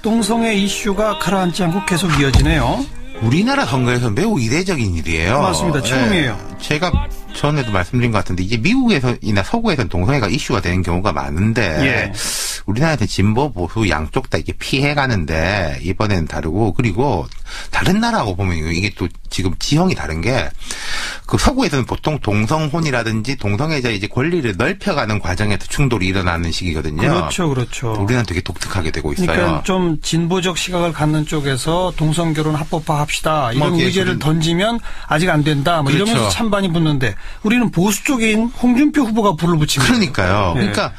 동성애 이슈가 가라앉지 않고 계속 이어지네요. 우리나라 선거에서 매우 이례적인 일이에요. 맞습니다. 처음이에요. 제가 전에도 말씀드린 것 같은데 이제 미국에서나 서구에서는 동성애가 이슈가 되는 경우가 많은데 우리나라에서 진보 보수 양쪽 다 이게 피해가는데 이번에는 다르고, 그리고 다른 나라하고 보면 이게 또 지금 지형이 다른 게 그 서구에서는 보통 동성혼이라든지 동성애자의 이제 권리를 넓혀가는 과정에서 충돌이 일어나는 시기거든요. 그렇죠, 그렇죠. 우리나라는 되게 독특하게 되고 있어요. 그러니까 좀 진보적 시각을 갖는 쪽에서 동성결혼 합법화합시다 이런 의제를 던지면 아직 안 된다. 뭐 그렇죠. 이러면서 찬반이 붙는데 우리는 보수 쪽인 홍준표 후보가 불을 붙입니다. 그러니까요. 그러니까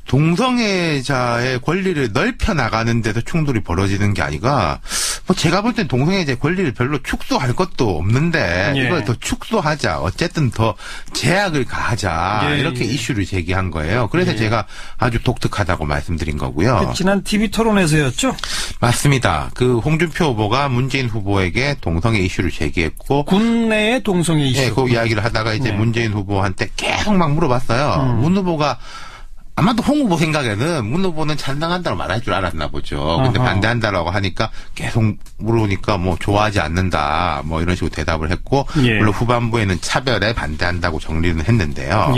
동성애자의 권리를 넓혀 나가는 데서 충돌이 벌어지는 게 아니라, 뭐 제가 볼 땐 동성애자의 권리를 별로 축소할 것도 없는데 이걸 더 축소하자, 어쨌든 더 제약을 가하자, 이렇게 이슈를 제기한 거예요. 그래서 제가 아주 독특하다고 말씀드린 거고요. 지난 TV 토론에서였죠? 맞습니다. 그 홍준표 후보가 문재인 후보에게 동성애 이슈를 제기했고, 국내의 동성애 이슈. 네, 그 이야기를 하다가 이제 문재인 후보한테 계속 막 물어봤어요. 문 후보가 아마도 홍 후보 생각에는 문 후보는 찬성한다고 말할 줄 알았나 보죠. 근데 반대한다라고 하니까 계속 물으니까 뭐 좋아하지 않는다, 뭐 이런 식으로 대답을 했고, 물론 후반부에는 차별에 반대한다고 정리는 했는데요.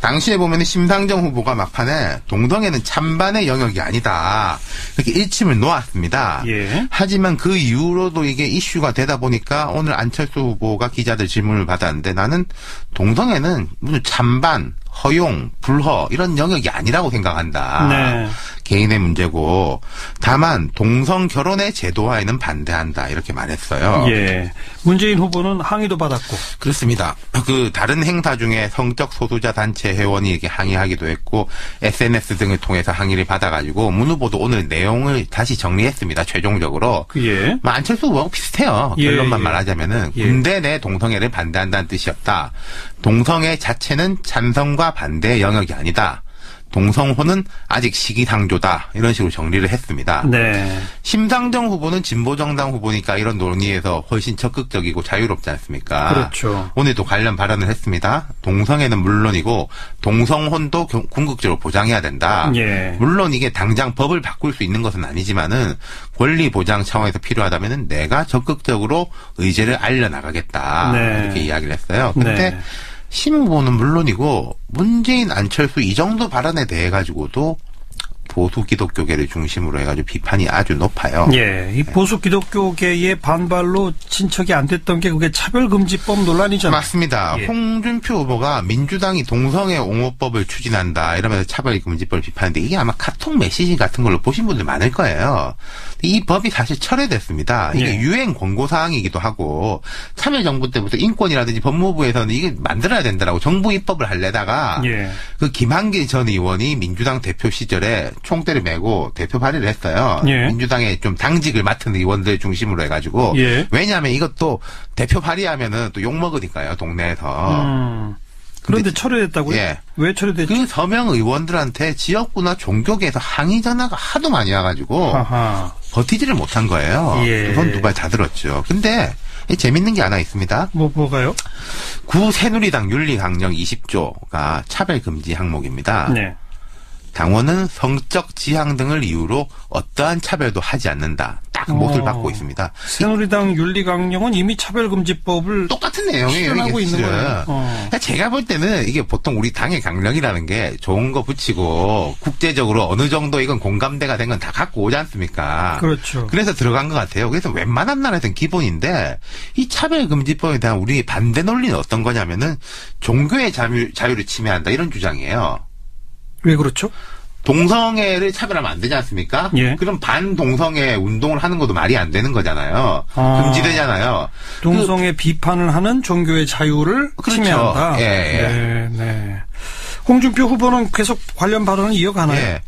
당시에 보면 심상정 후보가 막판에 동성애는 찬반의 영역이 아니다, 이렇게 일침을 놓았습니다. 하지만 그 이후로도 이게 이슈가 되다 보니까 오늘 안철수 후보가 기자들 질문을 받았는데, 나는 동성애는 무슨 찬반, 허용, 불허 이런 영역이 아니라고 생각한다. 개인의 문제고, 다만 동성 결혼의 제도화에는 반대한다, 이렇게 말했어요. 문재인 후보는 항의도 받았고. 그렇습니다. 그 다른 행사 중에 성적 소수자 단체 회원이 이렇게 항의하기도 했고, SNS 등을 통해서 항의를 받아가지고 문 후보도 오늘 내용을 다시 정리했습니다. 최종적으로. 뭐 안철수 후보하고 비슷해요. 결론만 말하자면은 군대 내 동성애를 반대한다는 뜻이었다. 동성애 자체는 찬성과 반대의 영역이 아니다. 동성혼은 아직 시기상조다, 이런 식으로 정리를 했습니다. 심상정 후보는 진보정당 후보니까 이런 논의에서 훨씬 적극적이고 자유롭지 않습니까? 그렇죠. 오늘도 관련 발언을 했습니다. 동성애는 물론이고 동성혼도 궁극적으로 보장해야 된다. 물론 이게 당장 법을 바꿀 수 있는 것은 아니지만은 권리 보장 차원에서 필요하다면은 내가 적극적으로 의제를 알려나가겠다, 이렇게 이야기를 했어요. 근데 심 후보는 물론이고 문재인, 안철수 이 정도 발언에 대해 가지고도 보수 기독교계를 중심으로 해가지고 비판이 아주 높아요. 이 보수 기독교계의 반발로 진척이 안 됐던 게 그게 차별금지법 논란이잖아요. 맞습니다. 홍준표 후보가 민주당이 동성애 옹호법을 추진한다 이러면서 차별금지법을 비판했는데, 이게 아마 카톡 메시지 같은 걸로 보신 분들 많을 거예요. 이 법이 사실 철회됐습니다. 이게 유행 권고사항이기도 하고, 참여정부 때부터 인권이라든지 법무부에서는 이게 만들어야 된다라고 정부 입법을 하려다가 그 김한길 전 의원이 민주당 대표 시절에 총대를 메고 대표 발의를 했어요. 민주당의 좀 당직을 맡은 의원들 중심으로 해가지고. 왜냐하면 이것도 대표 발의하면은 또 욕먹으니까요, 동네에서. 그런데 철회됐다고요? 왜 철회됐죠? 그 서명 의원들한테 지역구나 종교계에서 항의 전화가 하도 많이 와가지고 버티지를 못한 거예요. 그건 두 발 다 들었죠. 근데 재밌는 게 하나 있습니다. 뭐가요? 구 새누리당 윤리강령 20조가 차별금지 항목입니다. 당원은 성적 지향 등을 이유로 어떠한 차별도 하지 않는다, 딱 못을 받고 있습니다. 새누리당 윤리강령은 이미 차별금지법을 똑같은 내용이에요. 실현하고 있는 거예요. 제가 볼 때는 이게 보통 우리 당의 강령이라는 게 좋은 거 붙이고 국제적으로 어느 정도 이건 공감대가 된 건 다 갖고 오지 않습니까? 그렇죠. 그래서 들어간 것 같아요. 그래서 웬만한 나라에서는 기본인데, 이 차별금지법에 대한 우리 반대 논리는 어떤 거냐면은 종교의 자유를 침해한다, 이런 주장이에요. 왜 그렇죠? 동성애를 차별하면 안 되지 않습니까? 그럼 반동성애 운동을 하는 것도 말이 안 되는 거잖아요. 금지되잖아요. 동성애 비판을 하는 종교의 자유를 침해한다. 홍준표 후보는 계속 관련 발언을 이어가나요?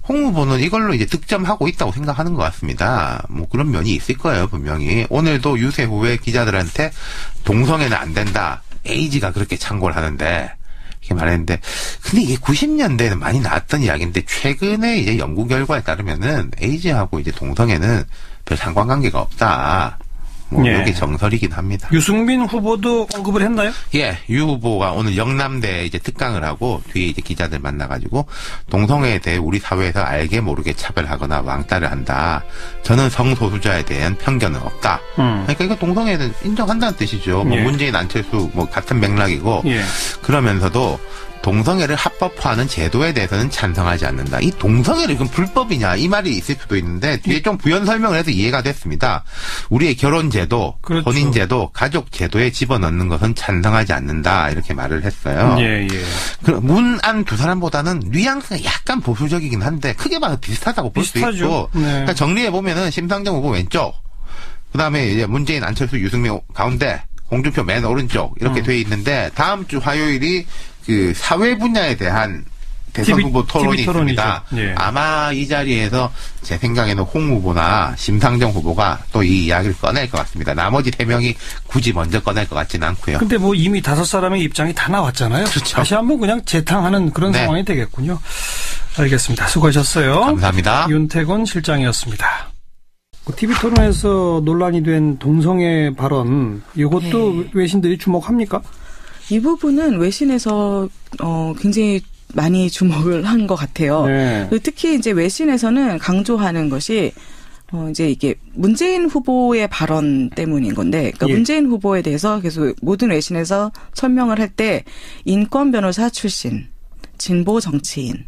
홍 후보는 이걸로 이제 득점하고 있다고 생각하는 것 같습니다. 뭐 그런 면이 있을 거예요, 분명히. 오늘도 유세 후에 기자들한테 동성애는 안 된다, 에이지가 그렇게 창고를 하는데, 이렇게 말했는데, 근데 이게 90년대에는 많이 나왔던 이야기인데, 최근에 이제 연구 결과에 따르면은 에이즈하고 이제 동성애는 별 상관관계가 없다. 뭐 예. 이게 정설이긴 합니다. 유승민 후보도 언급을 했나요? 예, 유 후보가 오늘 영남대에 이제 특강을 하고 뒤에 이제 기자들 만나가지고 동성애에 대해 우리 사회에서 알게 모르게 차별하거나 왕따를 한다. 저는 성소수자에 대한 편견은 없다. 그러니까 이거 동성애는 인정한다는 뜻이죠. 뭐 예. 문재인, 안철수 뭐 같은 맥락이고 예. 그러면서도 동성애를 합법화하는 제도에 대해서는 찬성하지 않는다. 이 동성애를 이건 불법이냐 이 말이 있을 수도 있는데 뒤에 좀 부연 설명을 해서 이해가 됐습니다. 우리의 결혼제도, 그렇죠. 혼인제도, 가족제도에 집어넣는 것은 찬성하지 않는다 이렇게 말을 했어요. 예, 예. 문안 두 사람보다는 뉘앙스가 약간 보수적이긴 한데 크게 봐서 비슷하다고 볼 수 비슷하죠. 있고 네. 그러니까 정리해 보면은 심상정 후보 왼쪽, 그다음에 이제 문재인, 안철수, 유승민 가운데, 홍준표 맨 오른쪽 이렇게 돼 있는데 다음 주 화요일이 그 사회 분야에 대한 대선 후보 토론이 있습니다. 예. 아마 이 자리에서 제 생각에는 홍 후보나 심상정 후보가 또 이 이야기를 꺼낼 것 같습니다. 나머지 3명이 굳이 먼저 꺼낼 것 같지는 않고요. 근데 뭐 이미 5사람의 입장이 다 나왔잖아요. 그렇죠. 다시 한번 그냥 재탕하는 그런 네. 상황이 되겠군요. 알겠습니다. 수고하셨어요. 감사합니다. 윤태곤 실장이었습니다. TV토론에서 논란이 된 동성애 발언, 이것도 네. 외신들이 주목합니까? 이 부분은 외신에서 굉장히 많이 주목을 한 것 같아요. 네. 특히 이제 외신에서는 강조하는 것이 이제 이게 문재인 후보의 발언 때문인 건데, 그러니까 예. 문재인 후보에 대해서 계속 모든 외신에서 설명을 할 때 인권 변호사 출신, 진보 정치인.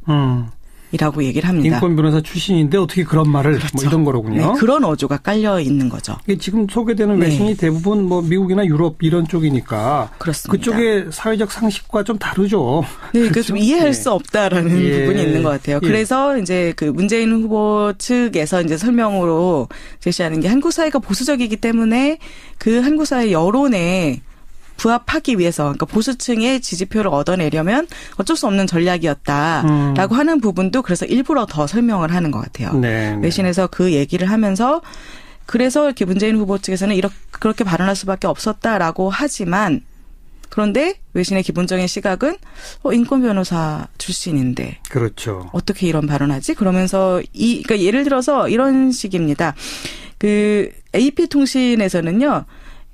이라고 얘기를 합니다. 인권 변호사 출신인데 어떻게 그런 말을 그렇죠. 뭐 이런 거로군요. 네, 그런 어조가 깔려 있는 거죠. 이게 지금 소개되는 네. 외신이 대부분 뭐 미국이나 유럽 이런 쪽이니까 그렇습니다. 그쪽의 사회적 상식과 좀 다르죠. 네, 그렇죠? 그래서 좀 이해할 예. 수 없다라는 예. 부분이 있는 것 같아요. 예. 그래서 이제 그 문재인 후보 측에서 이제 설명으로 제시하는 게 한국 사회가 보수적이기 때문에 그 한국 사회 여론에 부합하기 위해서, 그러니까 보수층의 지지표를 얻어내려면 어쩔 수 없는 전략이었다라고 하는 부분도 그래서 일부러 더 설명을 하는 것 같아요. 네, 네. 외신에서 그 얘기를 하면서 그래서 이렇게 문재인 후보 측에서는 그렇게 발언할 수밖에 없었다라고 하지만 그런데 외신의 기본적인 시각은 인권 변호사 출신인데 그렇죠. 어떻게 이런 발언하지? 그러면서 그러니까 예를 들어서 이런 식입니다. 그 AP 통신에서는요,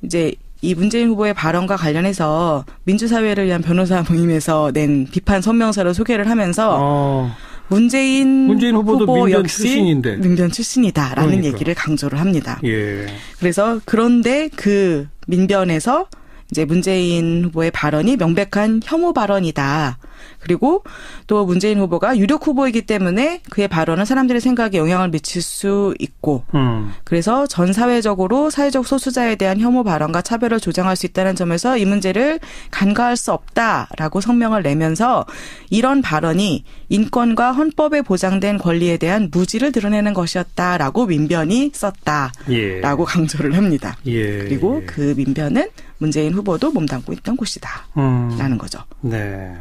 이제 이 문재인 후보의 발언과 관련해서 민주사회를 위한 변호사 모임에서 낸 비판 성명서를 소개를 하면서 문재인 후보도 후보 민변 역시 출신인데. 민변 출신이다라는 그러니까. 얘기를 강조를 합니다. 예. 그래서 그런데 그 민변에서 이제 문재인 후보의 발언이 명백한 혐오 발언이다. 그리고 또 문재인 후보가 유력 후보이기 때문에 그의 발언은 사람들의 생각에 영향을 미칠 수 있고 그래서 전 사회적으로 사회적 소수자에 대한 혐오 발언과 차별을 조장할 수 있다는 점에서 이 문제를 간과할 수 없다라고 성명을 내면서 이런 발언이 인권과 헌법에 보장된 권리에 대한 무지를 드러내는 것이었다라고 민변이 썼다라고 예. 강조를 합니다. 예. 그리고 그 민변은 문재인 후보도 몸담고 있던 곳이다. 라는 거죠. 네.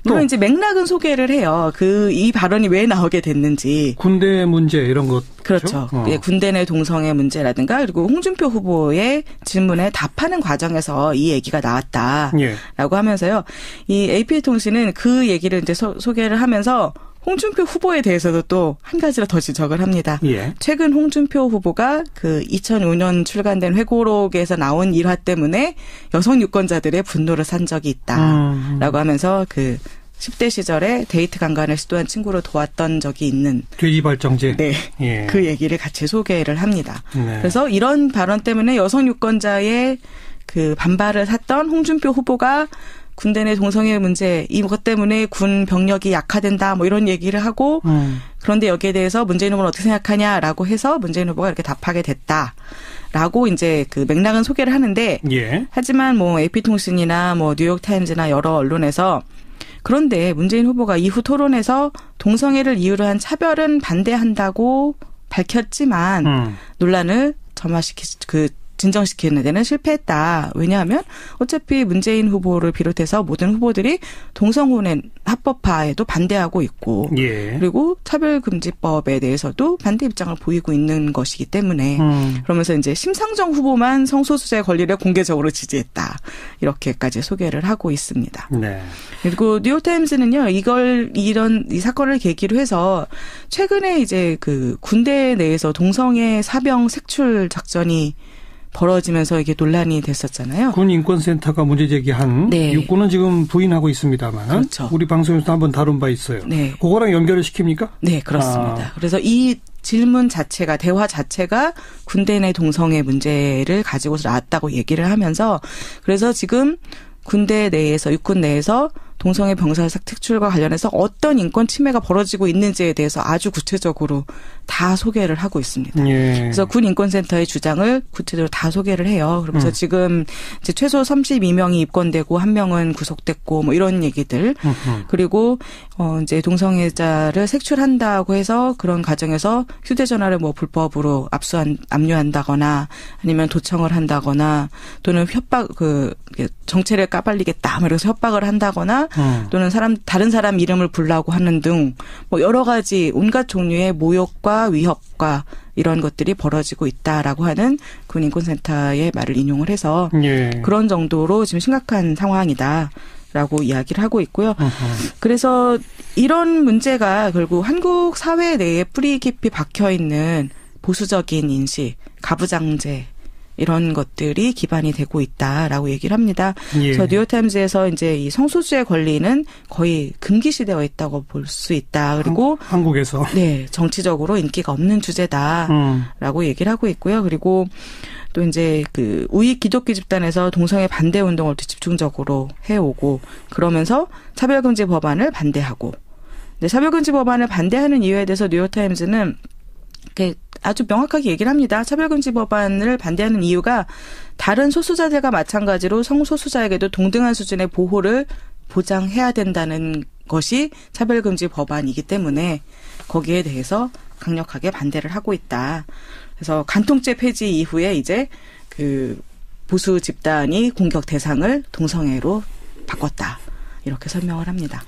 물론 이제 맥락은 소개를 해요. 이 발언이 왜 나오게 됐는지. 군대 문제 이런 것. 그렇죠. 예, 군대 내 동성애 문제라든가 그리고 홍준표 후보의 질문에 답하는 과정에서 이 얘기가 나왔다라고 예. 하면서요. 이 AP통신은 그 얘기를 이제 소개를 하면서 홍준표 후보에 대해서도 또 한 가지를 더 지적을 합니다. 예. 최근 홍준표 후보가 그 2005년 출간된 회고록에서 나온 일화 때문에 여성 유권자들의 분노를 산 적이 있다라고 하면서 그 10대 시절에 데이트 강간을 시도한 친구를 도왔던 적이 있는 돼지발정제. 네. 예. 그 얘기를 같이 소개를 합니다. 네. 그래서 이런 발언 때문에 여성 유권자의 그 반발을 샀던 홍준표 후보가 군대 내 동성애 문제 이것 때문에 군 병력이 약화된다 뭐 이런 얘기를 하고 그런데 여기에 대해서 문재인 후보는 어떻게 생각하냐라고 해서 문재인 후보가 이렇게 답하게 됐다라고 이제 그 맥락은 소개를 하는데 예. 하지만 뭐 AP통신이나 뭐 뉴욕타임즈나 여러 언론에서 그런데 문재인 후보가 이후 토론에서 동성애를 이유로 한 차별은 반대한다고 밝혔지만 논란을 진정시키는 데는 실패했다. 왜냐하면 어차피 문재인 후보를 비롯해서 모든 후보들이 동성혼의 합법화에도 반대하고 있고 예. 그리고 차별금지법에 대해서도 반대 입장을 보이고 있는 것이기 때문에 그러면서 이제 심상정 후보만 성소수자의 권리를 공개적으로 지지했다. 이렇게까지 소개를 하고 있습니다. 네. 그리고 뉴욕타임즈는요, 이 사건을 계기로 해서 최근에 이제 그 군대 내에서 동성애 사병 색출 작전이 벌어지면서 이게 논란이 됐었잖아요. 군인권센터가 문제 제기한 네. 육군은 지금 부인하고 있습니다만 그렇죠. 우리 방송에서 한번 다룬 바 있어요. 네. 그거랑 연결을 시킵니까? 네, 그렇습니다. 그래서 이 질문 자체가 대화 자체가 군대 내 동성애 문제를 가지고서 나왔다고 얘기를 하면서 그래서 지금 군대 내에서 육군 내에서 동성애 병사sak 특출과 관련해서 어떤 인권 침해가 벌어지고 있는지에 대해서 아주 구체적으로 다 소개를 하고 있습니다. 예. 그래서 군인권센터의 주장을 구체적으로 다 소개를 해요. 그러면서 지금 이제 최소 32명이 입건되고 1명은 구속됐고 뭐 이런 얘기들. 그리고 이제 동성애자를 색출한다고 해서 그런 과정에서 휴대전화를 뭐 불법으로 압류한다거나 아니면 도청을 한다거나 또는 협박 정체를 까발리겠다 그래서 협박을 한다거나 또는 다른 사람 이름을 부르라고 하는 등 뭐 여러 가지 온갖 종류의 모욕과 위협과 이런 것들이 벌어지고 있다라고 하는 군인권센터의 말을 인용을 해서 예. 그런 정도로 지금 심각한 상황이다라고 이야기를 하고 있고요. 그래서 이런 문제가 결국 한국 사회 내에 뿌리 깊이 박혀 있는 보수적인 인식, 가부장제 이런 것들이 기반이 되고 있다라고 얘기를 합니다. 예. 그래서 뉴욕타임즈에서 이제 이 성소수의 권리는 거의 금기시되어 있다고 볼 수 있다. 그리고 한국에서 네, 정치적으로 인기가 없는 주제다라고 얘기를 하고 있고요. 그리고 또 이제 그 우익 기독교 집단에서 동성애 반대 운동을 또 집중적으로 해오고 그러면서 차별금지 법안을 반대하고, 근데 차별금지 법안을 반대하는 이유에 대해서 뉴욕타임즈는 아주 명확하게 얘기를 합니다. 차별금지 법안을 반대하는 이유가 다른 소수자들과 마찬가지로 성소수자에게도 동등한 수준의 보호를 보장해야 된다는 것이 차별금지 법안이기 때문에 거기에 대해서 강력하게 반대를 하고 있다. 그래서 간통죄 폐지 이후에 이제 그 보수 집단이 공격 대상을 동성애로 바꿨다. 이렇게 설명을 합니다.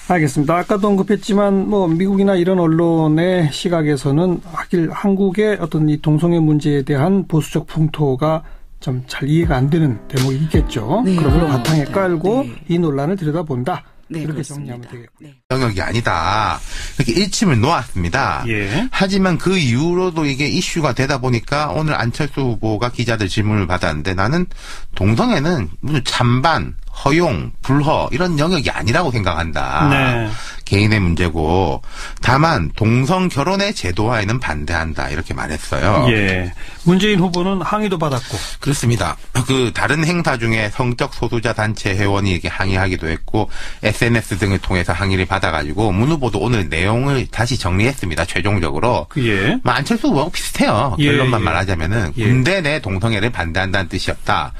알겠습니다. 아까도 언급했지만 뭐 미국이나 이런 언론의 시각에서는 하길 한국의 어떤 이 동성애 문제에 대한 보수적 풍토가 좀 잘 이해가 안 되는 대목이 있겠죠. 네, 그런 걸 바탕에 깔고 네. 이 논란을 들여다본다. 네, 이렇게 그렇습니다. 정리하면 되겠고요. 네. 영역이 아니다. 이렇게 일침을 놓았습니다. 예. 하지만 그 이후로도 이게 이슈가 되다 보니까 오늘 안철수 후보가 기자들 질문을 받았는데 나는 동성애는 무슨 찬반, 허용, 불허 이런 영역이 아니라고 생각한다. 네. 개인의 문제고 다만 동성 결혼의 제도화에는 반대한다 이렇게 말했어요. 예. 문재인 후보는 항의도 받았고. 그렇습니다. 그 다른 행사 중에 성적 소수자 단체 회원이 이렇게 항의하기도 했고 SNS 등을 통해서 항의를 받아가지고 문 후보도 오늘 내용을 다시 정리했습니다. 최종적으로. 예. 뭐 안철수 후보하고 비슷해요. 예, 결론만 예. 말하자면은 예. 군대 내 동성애를 반대한다는 뜻이었다.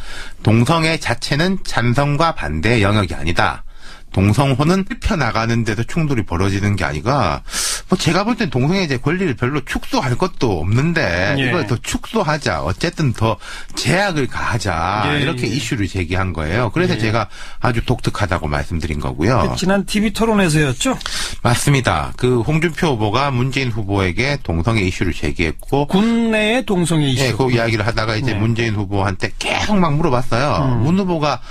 동성애 자체는 찬성과 반대의 영역이 아니다. 동성혼은 펴나가는 데서 충돌이 벌어지는 게 아니라 뭐 제가 볼 땐 동성애제 권리를 별로 축소할 것도 없는데 예. 이걸 더 축소하자. 어쨌든 더 제약을 가하자. 예, 이렇게 예. 이슈를 제기한 거예요. 그래서 예. 제가 아주 독특하다고 말씀드린 거고요. 지난 TV 토론에서였죠? 맞습니다. 그 홍준표 후보가 문재인 후보에게 동성애 이슈를 제기했고 군 내의 동성애 이슈. 예, 그 이야기를 하다가 이제 네. 문재인 후보한테 계속 막 물어봤어요. 문 후보가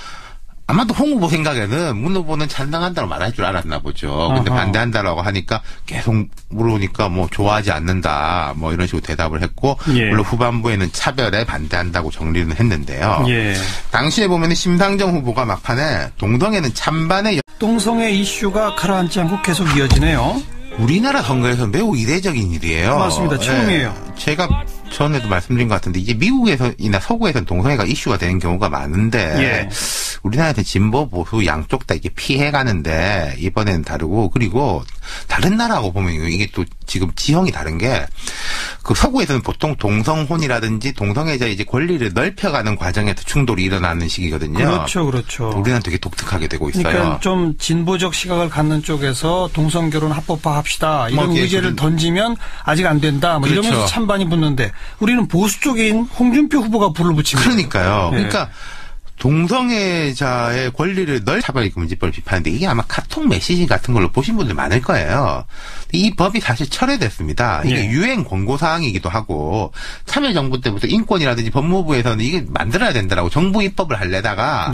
아마도 홍 후보 생각에는 문 후보는 찬성한다고 말할 줄 알았나 보죠. 근데 아하. 반대한다라고 하니까 계속 물으니까 뭐 좋아하지 않는다 뭐 이런 식으로 대답을 했고 예. 물론 후반부에는 차별에 반대한다고 정리는 했는데요. 예. 당시에 보면 심상정 후보가 막판에 동성애는 찬반의 동성애 이슈가 가라앉지 않고 계속 이어지네요. 우리나라 선거에서 매우 이례적인 일이에요. 맞습니다. 처음이에요. 예. 제가 전에도 말씀드린 것 같은데 이제 미국에서나 서구에서는 동성애가 이슈가 되는 경우가 많은데 예. 우리나라한테 진보 보수 양쪽 다 이게 피해가는데 이번에는 다르고 그리고 다른 나라하고 보면 이게 또 지금 지형이 다른 게 그 서구에서는 보통 동성혼이라든지 동성애자 이제 권리를 넓혀가는 과정에서 충돌이 일어나는 시기거든요. 그렇죠, 그렇죠. 우리나라는 되게 독특하게 되고 있어요. 그러니까 좀 진보적 시각을 갖는 쪽에서 동성결혼 합법화합시다 이런 뭐, 예, 의제를 던지면 아직 안 된다. 뭐 그렇죠. 이러면서 찬반이 붙는데 우리는 보수 쪽인 홍준표 후보가 불을 붙입니다. 그러니까요. 예. 그러니까 동성애자의 권리를 차별금지법을 비판하는데 이게 아마 카톡 메시지 같은 걸로 보신 분들 많을 거예요. 이 법이 사실 철회됐습니다. 이게 유엔 권고사항이기도 하고 참여정부 때부터 인권이라든지 법무부에서는 이게 만들어야 된다라고 정부 입법을 하려다가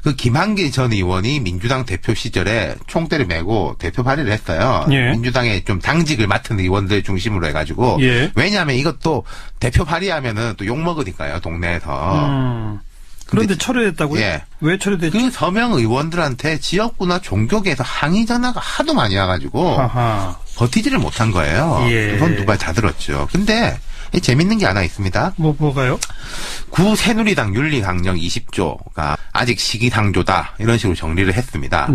그 김한길 전 의원이 민주당 대표 시절에 총대를 메고 대표 발의를 했어요. 민주당의 좀 당직을 맡은 의원들 중심으로 해가지고 왜냐하면 이것도 대표 발의하면은 또 욕먹으니까요, 동네에서. 그런데 철회됐다고요? 왜 철회됐죠? 그 서명 의원들한테 지역구나 종교계에서 항의 전화가 하도 많이 와가지고 버티지를 못한 거예요. 손 두 발 다 들었죠. 근데 재밌는 게 하나 있습니다. 뭐가요? 구 새누리당 윤리강령 20조가 아직 시기상조다 이런 식으로 정리를 했습니다.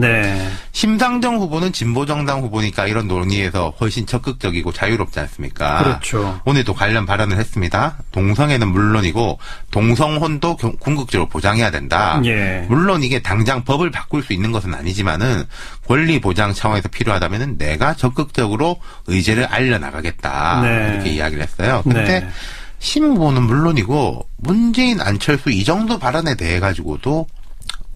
심상정 후보는 진보정당 후보니까 이런 논의에서 훨씬 적극적이고 자유롭지 않습니까? 그렇죠. 오늘도 관련 발언을 했습니다. 동성애는 물론이고 동성혼도 궁극적으로 보장해야 된다. 물론 이게 당장 법을 바꿀 수 있는 것은 아니지만은 권리 보장 차원에서 필요하다면은 내가 적극적으로 의제를 알려나가겠다. 이렇게 이야기를 했어요. 근데 심 후보는 물론이고 문재인, 안철수 이 정도 발언에 대해 가지고도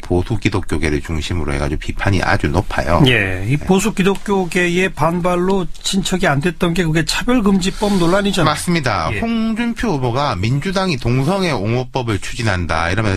보수 기독교계를 중심으로 해가지고 비판이 아주 높아요. 이 보수 기독교계의 반발로 진척이 안 됐던 게 그게 차별금지법 논란이잖아요. 맞습니다. 홍준표 후보가 민주당이 동성애 옹호법을 추진한다 이러면서